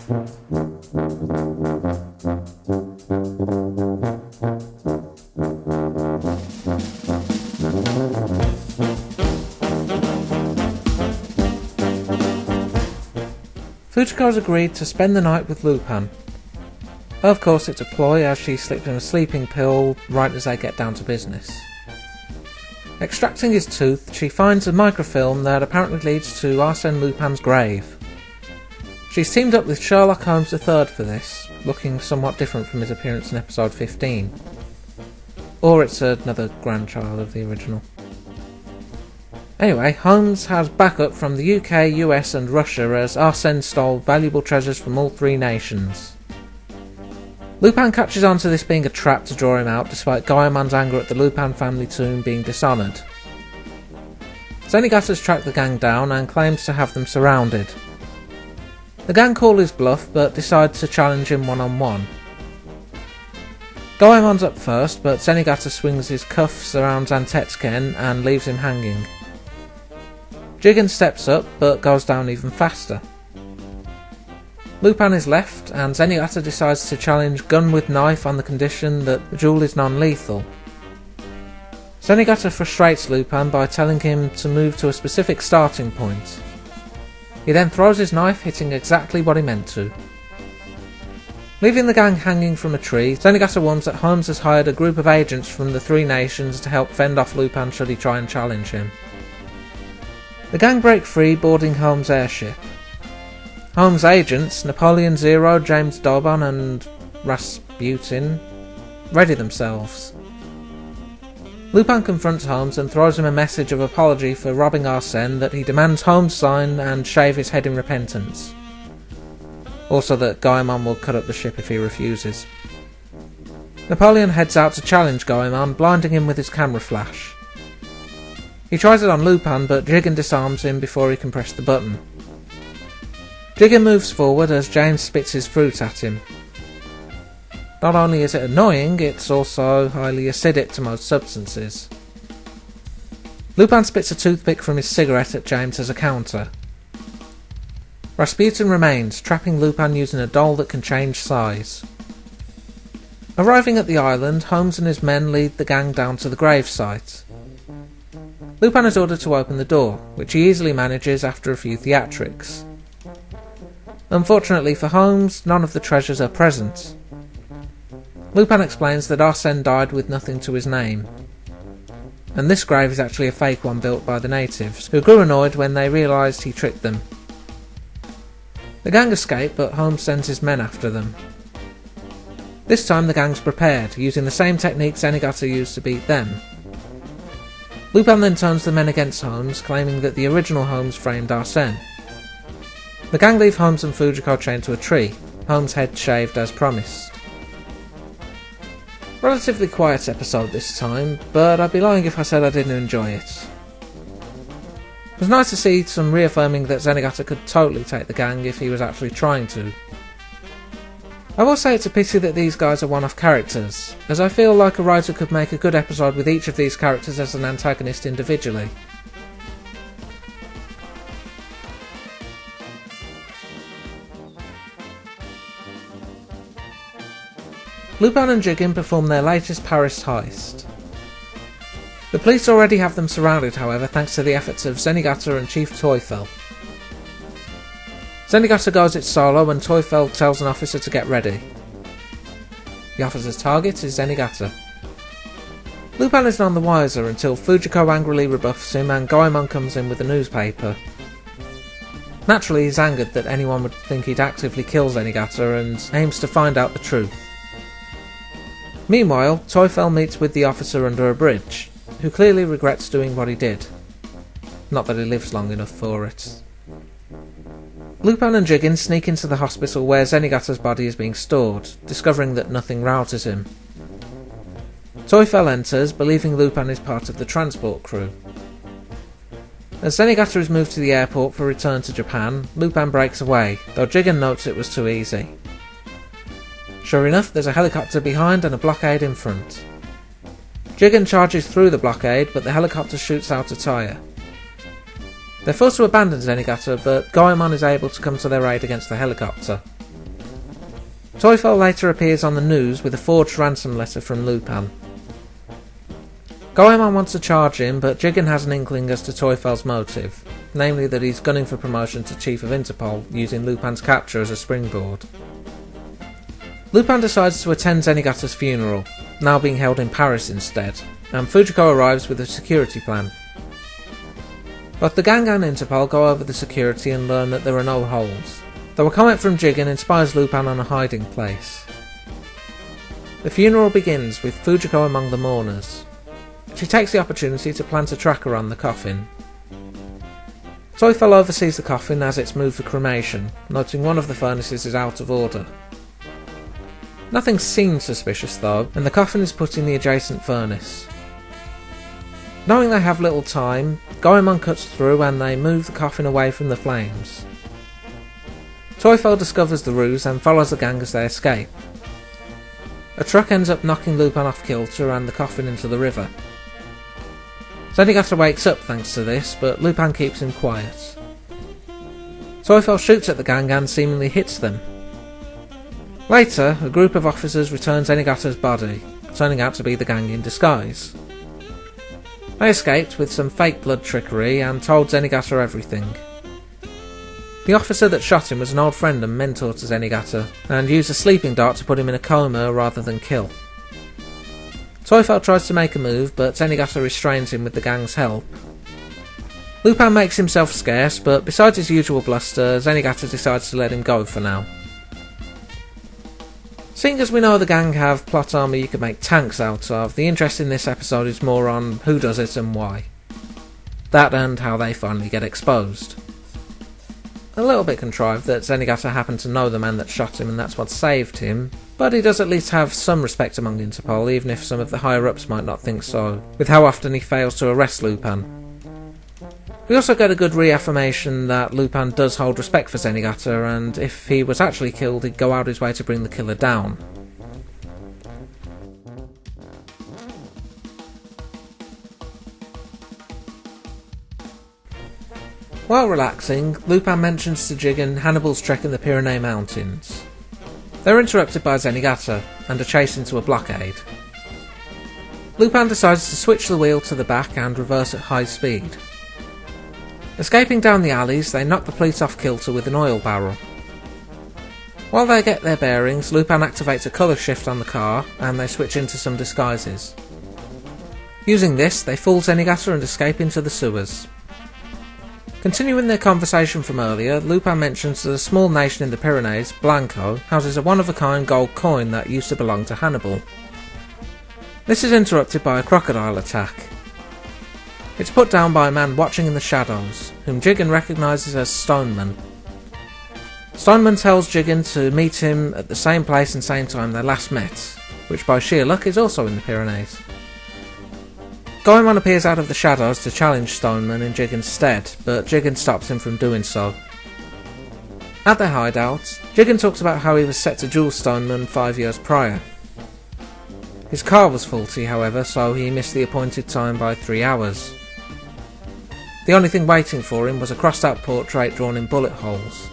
Fujiko's agreed to spend the night with Lupin. Of course it's a ploy, as she slipped him a sleeping pill right as they get down to business. Extracting his tooth, she finds a microfilm that apparently leads to Arsene Lupin's grave. She's teamed up with Sherlock Holmes III for this, looking somewhat different from his appearance in episode 15. Or it's another grandchild of the original. Anyway, Holmes has backup from the UK, US and Russia as Arsene stole valuable treasures from all three nations. Lupin catches on to this being a trap to draw him out, despite Goemon's anger at the Lupin family tomb being dishonoured. Zenigata's tracked the gang down and claims to have them surrounded. The gang call his bluff, but decide to challenge him one-on-one. Goemon's up first, but Zenigata swings his cuffs around Zantetsuken and leaves him hanging. Jigen steps up, but goes down even faster. Lupin is left, and Zenigata decides to challenge gun with knife on the condition that the duel is non-lethal. Zenigata frustrates Lupin by telling him to move to a specific starting point. He then throws his knife, hitting exactly what he meant to. Leaving the gang hanging from a tree, Zenigata warns that Holmes has hired a group of agents from the three nations to help fend off Lupin should he try and challenge him. The gang break free, boarding Holmes' airship. Holmes' agents, Napoleon Zero, James Dobon and Rasputin, ready themselves. Lupin confronts Holmes and throws him a message of apology for robbing Arsene that he demands Holmes sign and shave his head in repentance. Also that Goemon will cut up the ship if he refuses. Napoleon heads out to challenge Goemon, blinding him with his camera flash. He tries it on Lupin, but Jigen disarms him before he can press the button. Jigen moves forward as James spits his fruit at him. Not only is it annoying, it's also highly acidic to most substances. Lupin spits a toothpick from his cigarette at James as a counter. Rasputin remains, trapping Lupin using a doll that can change size. Arriving at the island, Holmes and his men lead the gang down to the gravesite. Lupin is ordered to open the door, which he easily manages after a few theatrics. Unfortunately for Holmes, none of the treasures are present. Lupin explains that Arsene died with nothing to his name, and this grave is actually a fake one built by the natives, who grew annoyed when they realised he tricked them. The gang escape, but Holmes sends his men after them. This time the gang's prepared, using the same technique Zenigata used to beat them. Lupin then turns the men against Holmes, claiming that the original Holmes framed Arsene. The gang leave Holmes and Fujiko chained to a tree, Holmes' head shaved as promised. Relatively quiet episode this time, but I'd be lying if I said I didn't enjoy it. It was nice to see some reaffirming that Zenigata could totally take the gang if he was actually trying to. I will say it's a pity that these guys are one-off characters, as I feel like a writer could make a good episode with each of these characters as an antagonist individually. Lupin and Jigen perform their latest Paris heist. The police already have them surrounded, however, thanks to the efforts of Zenigata and Chief Teufel. Zenigata goes it solo and Teufel tells an officer to get ready. The officer's target is Zenigata. Lupin is none the wiser until Fujiko angrily rebuffs him and Goemon comes in with a newspaper. Naturally, he's angered that anyone would think he'd actively kill Zenigata and aims to find out the truth. Meanwhile, Teufel meets with the officer under a bridge, who clearly regrets doing what he did. Not that he lives long enough for it. Lupin and Jigen sneak into the hospital where Zenigata's body is being stored, discovering that nothing rouses him. Teufel enters, believing Lupin is part of the transport crew. As Zenigata is moved to the airport for return to Japan, Lupin breaks away, though Jigen notes it was too easy. Sure enough, there's a helicopter behind and a blockade in front. Jigen charges through the blockade, but the helicopter shoots out a tyre. They're forced to abandon Zenigata, but Goemon is able to come to their aid against the helicopter. Teufel later appears on the news with a forged ransom letter from Lupin. Goemon wants to charge him, but Jigen has an inkling as to Teufel's motive, namely that he's gunning for promotion to Chief of Interpol, using Lupin's capture as a springboard. Lupin decides to attend Zenigata's funeral, now being held in Paris instead, and Fujiko arrives with a security plan. Both the gang and Interpol go over the security and learn that there are no holes, though a comment from Jigen inspires Lupin on a hiding place. The funeral begins with Fujiko among the mourners. She takes the opportunity to plant a tracker on the coffin. Teufel oversees the coffin as it's moved for cremation, noting one of the furnaces is out of order. Nothing seems suspicious though, and the coffin is put in the adjacent furnace. Knowing they have little time, Goemon cuts through and they move the coffin away from the flames. Teufel discovers the ruse and follows the gang as they escape. A truck ends up knocking Lupin off kilter and the coffin into the river. Zenigata wakes up thanks to this, but Lupin keeps him quiet. Teufel shoots at the gang and seemingly hits them. Later, a group of officers return Zenigata's body, turning out to be the gang in disguise. They escaped with some fake blood trickery and told Zenigata everything. The officer that shot him was an old friend and mentor to Zenigata, and used a sleeping dart to put him in a coma rather than kill. Teufel tries to make a move, but Zenigata restrains him with the gang's help. Lupin makes himself scarce, but besides his usual bluster, Zenigata decides to let him go for now. Seeing as we know the gang have plot armour you could make tanks out of, the interest in this episode is more on who does it and why. That and how they finally get exposed. A little bit contrived that Zenigata happened to know the man that shot him and that's what saved him, but he does at least have some respect among Interpol, even if some of the higher-ups might not think so, with how often he fails to arrest Lupin. We also get a good reaffirmation that Lupin does hold respect for Zenigata, and if he was actually killed, he'd go out his way to bring the killer down. While relaxing, Lupin mentions to Jigen Hannibal's trek in the Pyrenees Mountains. They're interrupted by Zenigata, and are chased into a blockade. Lupin decides to switch the wheel to the back and reverse at high speed. Escaping down the alleys, they knock the police off kilter with an oil barrel. While they get their bearings, Lupin activates a colour shift on the car, and they switch into some disguises. Using this, they fool Zenigata and escape into the sewers. Continuing their conversation from earlier, Lupin mentions that a small nation in the Pyrenees, Blanco, houses a one-of-a-kind gold coin that used to belong to Hannibal. This is interrupted by a crocodile attack. It's put down by a man watching in the shadows, whom Jigen recognises as Stoneman. Stoneman tells Jigen to meet him at the same place and same time they last met, which by sheer luck is also in the Pyrenees. Goemon appears out of the shadows to challenge Stoneman in Jigen's stead, but Jigen stops him from doing so. At their hideout, Jigen talks about how he was set to duel Stoneman 5 years prior. His car was faulty, however, so he missed the appointed time by 3 hours. The only thing waiting for him was a crossed out portrait drawn in bullet holes.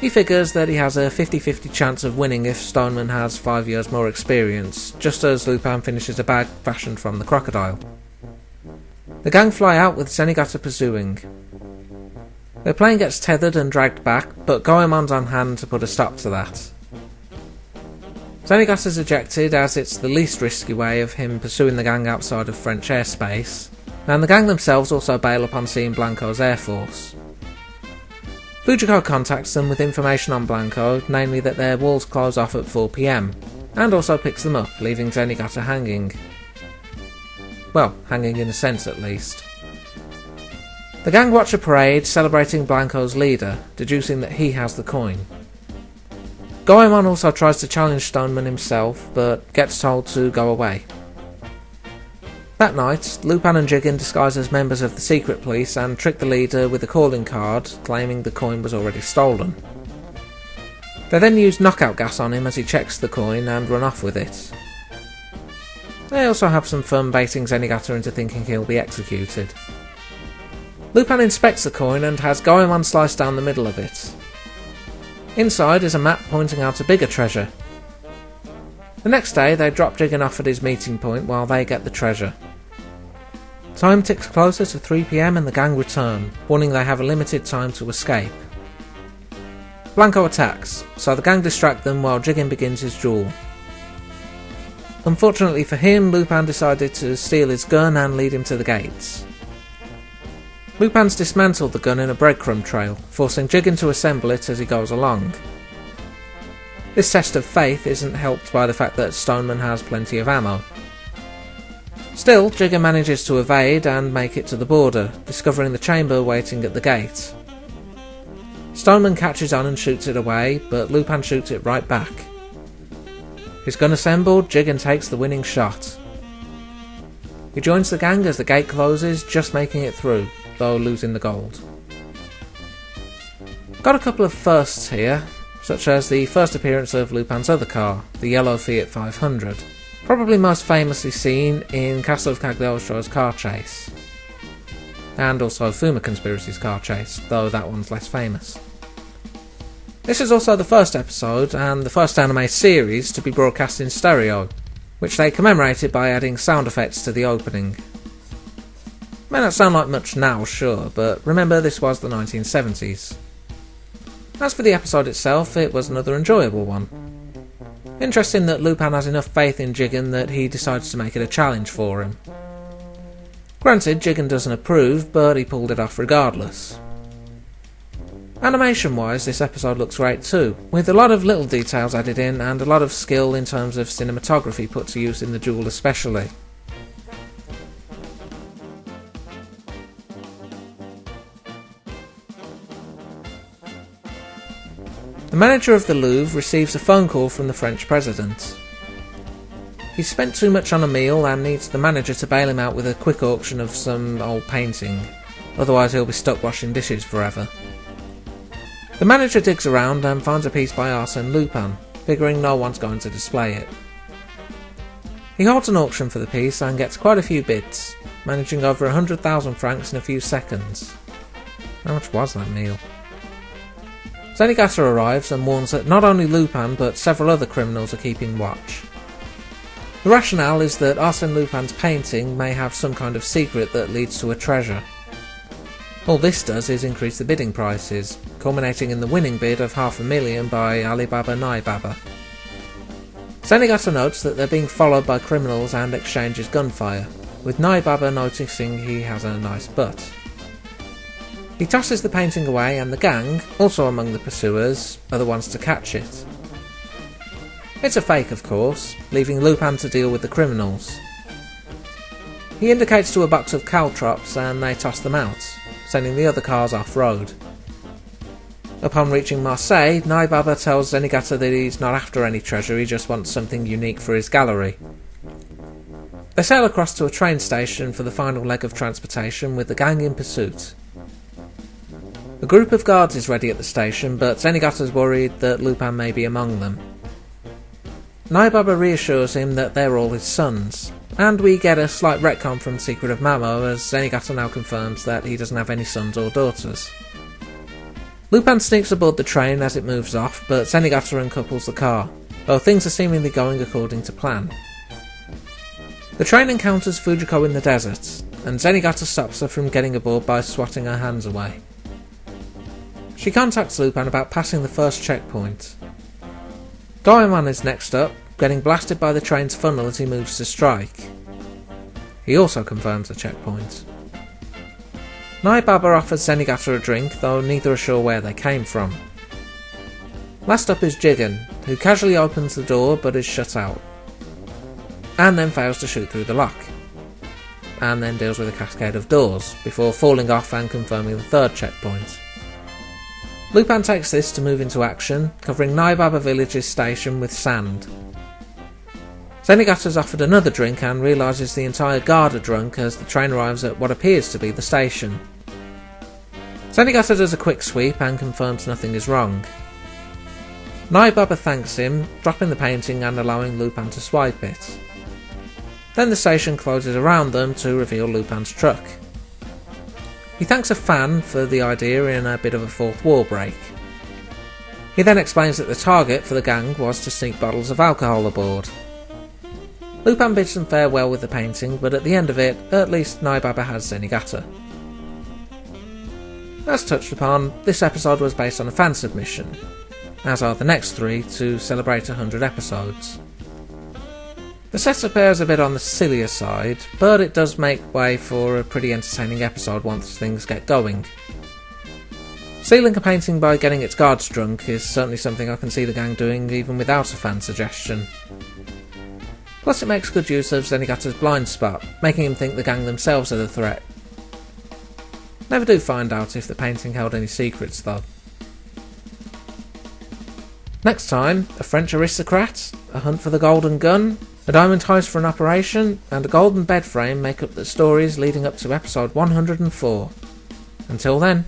He figures that he has a 50-50 chance of winning if Stoneman has 5 years more experience, just as Lupin finishes a bag fashioned from the crocodile. The gang fly out with Zenigata pursuing. Their plane gets tethered and dragged back, but Goemon's on hand to put a stop to that. Zenigata's ejected as it's the least risky way of him pursuing the gang outside of French airspace, and the gang themselves also bail upon seeing Blanco's air force. Fujiko contacts them with information on Blanco, namely that their walls close off at 4 PM, and also picks them up, leaving Zenigata hanging. Well, hanging in a sense at least. The gang watch a parade celebrating Blanco's leader, deducing that he has the coin. Goemon also tries to challenge Stoneman himself, but gets told to go away. That night, Lupin and Jigen disguise as members of the secret police and trick the leader with a calling card, claiming the coin was already stolen. They then use knockout gas on him as he checks the coin and run off with it. They also have some fun baiting Zenigata into thinking he'll be executed. Lupin inspects the coin and has Goemon slice down the middle of it. Inside is a map pointing out a bigger treasure. The next day they drop Jigen off at his meeting point while they get the treasure. Time ticks closer to 3 PM and the gang return, warning they have a limited time to escape. Blanco attacks, so the gang distract them while Jigen begins his duel. Unfortunately for him, Lupin decided to steal his gun and lead him to the gates. Lupin's dismantled the gun in a breadcrumb trail, forcing Jigen to assemble it as he goes along. This test of faith isn't helped by the fact that Stoneman has plenty of ammo. Still, Jigen manages to evade and make it to the border, discovering the chamber waiting at the gate. Stoneman catches on and shoots it away, but Lupin shoots it right back. His gun assembled, Jigen takes the winning shot. He joins the gang as the gate closes, just making it through, though losing the gold. Got a couple of firsts here, such as the first appearance of Lupin's other car, the yellow Fiat 500, probably most famously seen in Castle of Cagliostro's car chase, and also Fuma Conspiracy's car chase, though that one's less famous. This is also the first episode, and the first anime series to be broadcast in stereo, which they commemorated by adding sound effects to the opening. May not sound like much now, sure, but remember this was the 1970s. As for the episode itself, it was another enjoyable one. Interesting that Lupin has enough faith in Jigen that he decides to make it a challenge for him. Granted, Jigen doesn't approve, but he pulled it off regardless. Animation-wise, this episode looks great too, with a lot of little details added in and a lot of skill in terms of cinematography put to use in the duel especially. The manager of the Louvre receives a phone call from the French president. He's spent too much on a meal and needs the manager to bail him out with a quick auction of some old painting, otherwise he'll be stuck washing dishes forever. The manager digs around and finds a piece by Arsene Lupin, figuring no one's going to display it. He holds an auction for the piece and gets quite a few bids, managing over 100,000 francs in a few seconds. How much was that meal? Zenigata arrives and warns that not only Lupin but several other criminals are keeping watch. The rationale is that Arsene Lupin's painting may have some kind of secret that leads to a treasure. All this does is increase the bidding prices, culminating in the winning bid of $500,000 by Alibaba Naibaba. Zenigata notes that they're being followed by criminals and exchanges gunfire, with Naibaba noticing he has a nice butt. He tosses the painting away and the gang, also among the pursuers, are the ones to catch it. It's a fake, of course, leaving Lupin to deal with the criminals. He indicates to a box of caltrops and they toss them out, sending the other cars off-road. Upon reaching Marseille, Naibaba tells Zenigata that he's not after any treasure, he just wants something unique for his gallery. They sail across to a train station for the final leg of transportation with the gang in pursuit. A group of guards is ready at the station, but Zenigata's worried that Lupin may be among them. Naibaba reassures him that they're all his sons, and we get a slight retcon from Secret of Mamo as Zenigata now confirms that he doesn't have any sons or daughters. Lupin sneaks aboard the train as it moves off, but Zenigata uncouples the car, though things are seemingly going according to plan. The train encounters Fujiko in the desert, and Zenigata stops her from getting aboard by swatting her hands away. She contacts Lupin about passing the first checkpoint. Goemon is next up, getting blasted by the train's funnel as he moves to strike. He also confirms the checkpoint. Naibaba offers Zenigata a drink, though neither are sure where they came from. Last up is Jigen, who casually opens the door but is shut out, and then fails to shoot through the lock, and then deals with a cascade of doors, before falling off and confirming the third checkpoint. Lupin takes this to move into action, covering Naibaba Village's station with sand. Zenigata's offered another drink and realises the entire guard are drunk as the train arrives at what appears to be the station. Zenigata does a quick sweep and confirms nothing is wrong. Naibaba thanks him, dropping the painting and allowing Lupin to swipe it. Then the station closes around them to reveal Lupin's truck. He thanks a fan for the idea in a bit of a fourth wall break. He then explains that the target for the gang was to sneak bottles of alcohol aboard. Lupin bids them farewell with the painting, but at the end of it, at least Naibaba has Zenigata. As touched upon, this episode was based on a fan submission, as are the next 3 to celebrate 100 episodes. The setup here is a bit on the sillier side, but it does make way for a pretty entertaining episode once things get going. Stealing a painting by getting its guards drunk is certainly something I can see the gang doing even without a fan suggestion. Plus it makes good use of Zenigata's blind spot, making him think the gang themselves are the threat. Never do find out if the painting held any secrets though. Next time, a French aristocrat, a hunt for the golden gun, a diamond heist for an operation, and a golden bed frame make up the stories leading up to episode 104. Until then.